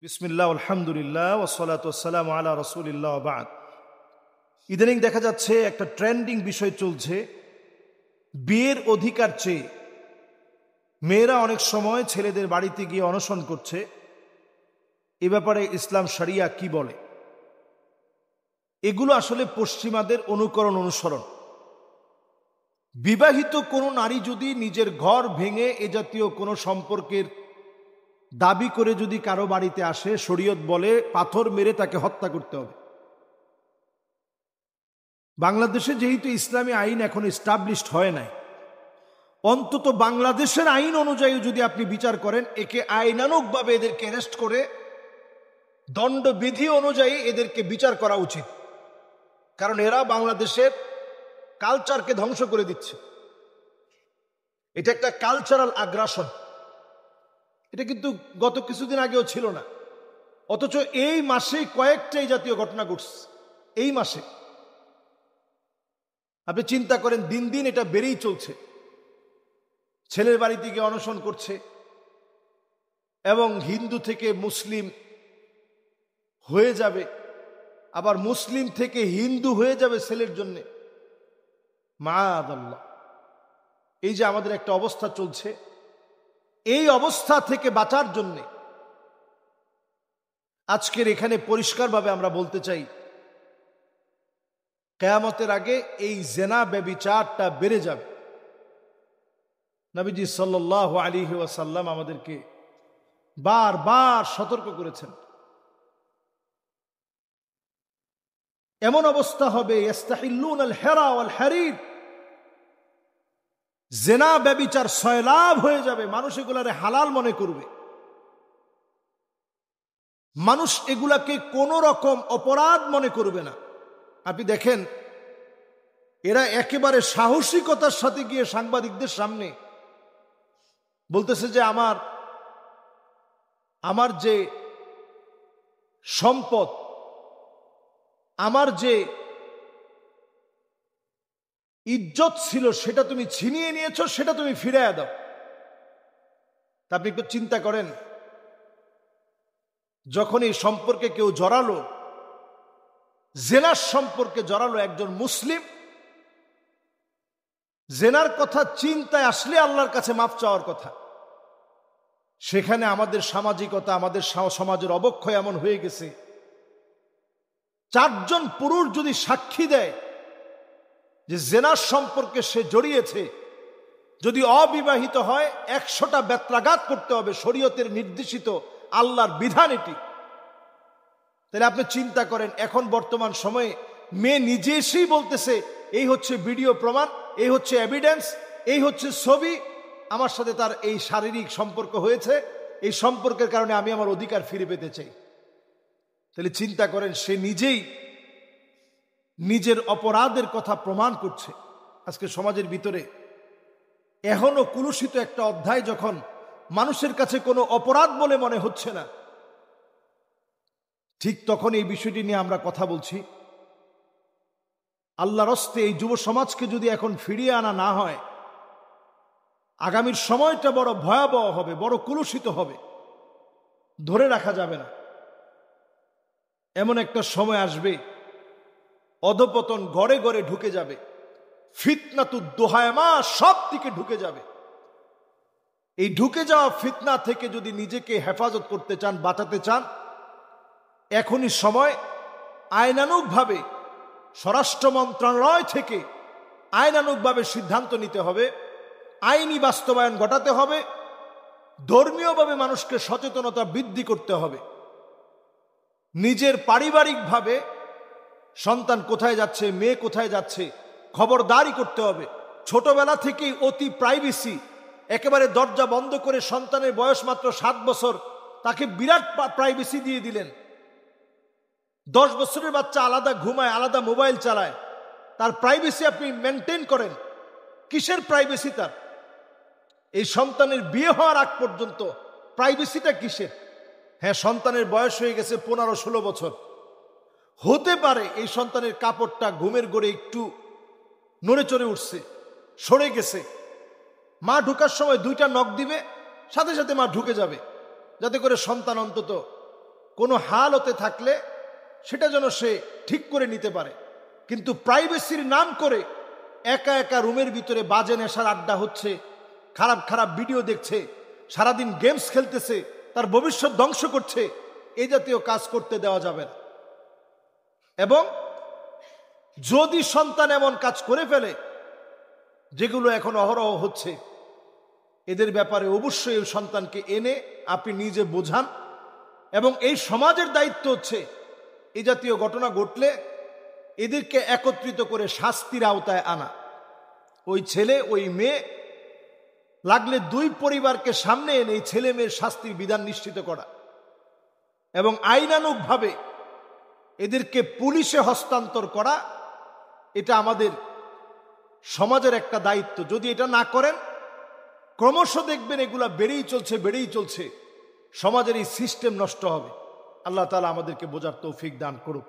বিসমিল্লাহ আলহামদুলিল্লাহ ওয়াসসালাতু ওয়াসসালামু আলা রাসূলিল্লাহ ওয়া বা'দ। ইদানিং দেখা যাচ্ছে একটা ট্রেন্ডিং বিষয় চলছে, বিয়ের অধিকার চেয়ে মেয়েরা অনেক সময় ছেলেদের বাড়িতে গিয়ে অনশন করছে। এ ব্যাপারে ইসলাম শরিয়া কি বলে? এগুলো আসলে পশ্চিমাদের অনুসরণ। বিবাহিত কোনো নারী যদি নিজের ঘর ভেঙে এ জাতীয় কোনো সম্পর্কের দাবি করে যদি কারো বাড়িতে আসে, শরীয়ত বলে পাথর মেরে তাকে হত্যা করতে হবে। বাংলাদেশে যেহেতু ইসলামী আইন এখন এস্টাবলিশড হয় নাই, অন্তত বাংলাদেশের আইন অনুযায়ী যদি আপনি বিচার করেন, একে আইনানুগভাবে এদেরকে অ্যারেস্ট করে দণ্ডবিধি অনুযায়ী এদেরকে বিচার করা উচিত। কারণ এরা বাংলাদেশের কালচারকে ধ্বংস করে দিচ্ছে। এটা একটা কালচারাল আগ্রাসন। এটা কিন্তু গত কিছুদিন আগেও ছিল না, অথচ এই মাসে কয়েকটা এই জাতীয় ঘটনা ঘটছে। এই মাসে আপনি চিন্তা করেন, দিন দিন এটা বেড়েই চলছে। ছেলের বাড়িতে গিয়ে অনশন করছে এবং হিন্দু থেকে মুসলিম হয়ে যাবে, আবার মুসলিম থেকে হিন্দু হয়ে যাবে ছেলের জন্য। মাআযাল্লাহ, এই যে আমাদের একটা অবস্থা চলছে, এই অবস্থা থেকে বাঁচার জন্য আজকের এখানে পরিষ্কারভাবে আমরা বলতে চাই, কিয়ামতের আগে এই জিনা ব্যভিচারটা বেড়ে যাবে। নবীজি সাল্লাল্লাহু আলাইহি ওয়াসাল্লাম আমাদেরকে বারবার সতর্ক করেছেন। এমন অবস্থা হবে, ইস্তাহিল্লুনাল হিরা ওয়াল হারির, জিনা ব্যভিচার সয়লাব হয়ে যাবে। মানুষ এগুলারে হালাল মনে করবে, মানুষ এগুলাকে কোন রকম অপরাধ মনে করবে না। আপনি দেখেন, এরা একেবারে সাহসিকতার সাথে গিয়ে সাংবাদিকদের সামনে বলতেছে যে আমার যে সম্পদ, আমার যে ইজ্জত ছিল সেটা তুমি ছিনিয়ে নিয়েছো, সেটা তুমি ফিরিয়ে দাও। তা আপনি একটু চিন্তা করেন, যখন এই সম্পর্কে কেউ জড়ালো, জেনার সম্পর্কে জড়ালো একজন মুসলিম, জেনার কথা চিন্তায় আসলে আল্লাহর কাছে মাফ চাওয়ার কথা। সেখানে আমাদের সামাজিকতা, আমাদের সমাজের অবক্ষয় এমন হয়ে গেছে, 4 জন পুরুষ যদি সাক্ষী দেয় যে জেনার সম্পর্কে সে জড়িয়েছে, যদি অবিবাহিত হয় 100টা বেত্রাঘাত করতে হবে। শরীয়তের নির্দেশিত আল্লাহর বিধান এটি। তাহলে আপনি চিন্তা করেন, এখন বর্তমান সময়ে মেয়ে নিজে এসেই বলতেছে, এই হচ্ছে ভিডিও প্রমাণ, এই হচ্ছে এভিডেন্স, এই হচ্ছে ছবি, আমার সাথে তার এই শারীরিক সম্পর্ক হয়েছে, এই সম্পর্কের কারণে আমি আমার অধিকার ফিরে পেতে চাই। তাহলে চিন্তা করেন, সে নিজেই নিজের অপরাধের কথা প্রমাণ করছে। আজকে সমাজের ভিতরে এখনো কুলুষিত একটা অধ্যায় যখন মানুষের কাছে কোনো অপরাধ বলে মনে হচ্ছে না, ঠিক তখন এই বিষয়টি নিয়ে আমরা কথা বলছি। আল্লাহর হস্তে এই যুব সমাজকে যদি এখন ফিরিয়ে আনা না হয়, আগামীর সময়টা বড় ভয়াবহ হবে, বড় কুলুষিত হবে, ধরে রাখা যাবে না। এমন একটা সময় আসবে, অধপতন ঘরে ঘরে ঢুকে যাবে, ফিতনাতুদ দুহায়মা সব দিকে ঢুকে যাবে। এই ঢুকে যাওয়া ফিতনা থেকে যদি নিজেকে হেফাজত করতে চান, বাঁচাতে চান, এখনই সময় আইনানুগভাবে স্বরাষ্ট্র মন্ত্রণালয় থেকে আইনানুগভাবে সিদ্ধান্ত নিতে হবে, আইনি বাস্তবায়ন ঘটাতে হবে, ধর্মীয়ভাবে মানুষকে সচেতনতা বৃদ্ধি করতে হবে। নিজের পারিবারিকভাবে সন্তান কোথায় যাচ্ছে, মেয়ে কোথায় যাচ্ছে, খবরদারি করতে হবে। ছোটবেলা থেকেই অতি প্রাইভেসি, একেবারে দরজা বন্ধ করে সন্তানের বয়স মাত্র 7 বছর, তাকে বিরাট প্রাইভেসি দিয়ে দিলেন। 10 বছরের বাচ্চা আলাদা ঘুমায়, আলাদা মোবাইল চালায়, তার প্রাইভেসি আপনি মেনটেন করেন। কিসের প্রাইভেসি তার? এই সন্তানের বিয়ে হওয়ার আগ পর্যন্ত প্রাইভেসিটা কিসের? হ্যাঁ, সন্তানের বয়স হয়ে গেছে 15-16 বছর, হতে পারে এই সন্তানের কাপড়টা ঘুমের ঘোরে একটু নড়ে চড়ে উঠছে, সরে গেছে, মা ঢুকার সময় 2টা নখ দিবে, সাথে সাথে মা ঢুকে যাবে, যাতে করে সন্তান অন্তত কোনো হালতে থাকলে সেটা যেন সে ঠিক করে নিতে পারে। কিন্তু প্রাইভেসির নাম করে একা একা রুমের ভিতরে বাজে নেশার আড্ডা হচ্ছে, খারাপ খারাপ ভিডিও দেখছে, সারাদিন গেমস খেলতেছে, তার ভবিষ্যৎ ধ্বংস করছে, এই জাতীয় কাজ করতে দেওয়া যাবে না। এবং যদি সন্তান এমন কাজ করে ফেলে যেগুলো এখন অহরহ হচ্ছে, এদের ব্যাপারে অবশ্যই এই সন্তানকে এনে আপনি নিজে বোঝান। এবং এই সমাজের দায়িত্ব হচ্ছে এই জাতীয় ঘটনা ঘটলে এদেরকে একত্রিত করে শাস্তির আওতায় আনা। ওই ছেলে ওই মেয়ে লাগলে দুই পরিবারকে সামনে এনে এই ছেলে মেয়ের শাস্তির বিধান নিশ্চিত করা এবং আইনানুগভাবে এদেরকে পুলিশে হস্তান্তর করা, এটা আমাদের সমাজের একটা দায়িত্ব। যদি এটা না করেন ক্রমশ দেখবেন এগুলা বেড়েই চলছে, সমাজের এই সিস্টেম নষ্ট হবে। আল্লাহ তাআলা আমাদেরকে বোঝার তৌফিক দান করুক।